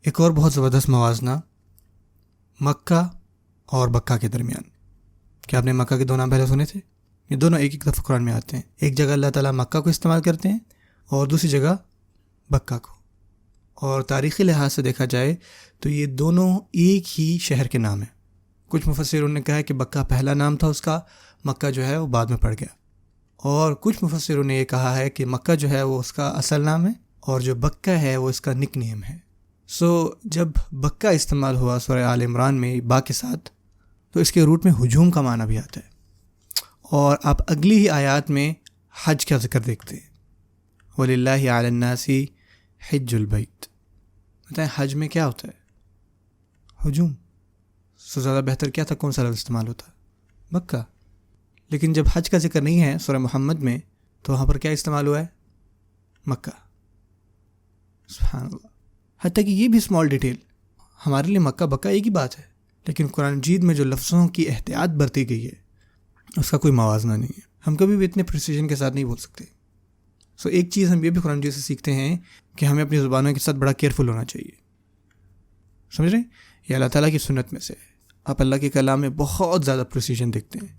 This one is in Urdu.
ایک اور بہت زبردست موازنہ مکہ اور بکہ کے درمیان. کیا آپ نے مکہ کے دو نام پہلے سنے تھے؟ یہ دونوں ایک ایک دفعہ قرآن میں آتے ہیں. ایک جگہ اللہ تعالیٰ مکہ کو استعمال کرتے ہیں اور دوسری جگہ بکہ کو. اور تاریخی لحاظ سے دیکھا جائے تو یہ دونوں ایک ہی شہر کے نام ہیں. کچھ مفسروں نے کہا ہے کہ بکہ پہلا نام تھا اس کا، مکہ جو ہے وہ بعد میں پڑ گیا. اور کچھ مفسروں نے یہ کہا ہے کہ مکہ جو ہے وہ اس کا اصل نام ہے اور جو بکہ ہے وہ اس کا نک نیم ہے. جب بکہ استعمال ہوا سورہ آل عمران میں با کے ساتھ تو اس کے روٹ میں ہجوم کا معنی بھی آتا ہے. اور آپ اگلی ہی آیات میں حج کا ذکر دیکھتے ہیں، وَلِلَّهِ عَلَى النَّاسِ حِجُّ الْبَيْتِ. بتائیں حج میں کیا ہوتا ہے؟ ہجوم. زیادہ بہتر کیا تھا، کون سا لفظ استعمال ہوتا ہے؟ مکہ. لیکن جب حج کا ذکر نہیں ہے سورہ محمد میں تو وہاں پر کیا استعمال ہوا ہے؟ مکہ. سبحان اللہ. حتیٰ کہ یہ بھی اسمال ڈیٹیل، ہمارے لیے مکہ بکہ ایک ہی بات ہے، لیکن قرآن مجید میں جو لفظوں کی احتیاط برتی گئی ہے اس کا کوئی موازنہ نہیں ہے. ہم کبھی بھی اتنے پریسیجن کے ساتھ نہیں بول سکتے. ایک چیز ہم یہ بھی قرآن مجید سے سیکھتے ہیں کہ ہمیں اپنی زبانوں کے ساتھ بڑا کیئرفل ہونا چاہیے. سمجھ رہے ہیں؟ یہ اللہ تعالیٰ کی سنت میں سے ہے. آپ اللہ کے کلام میں بہت زیادہ پریسیجن دیکھتے ہیں.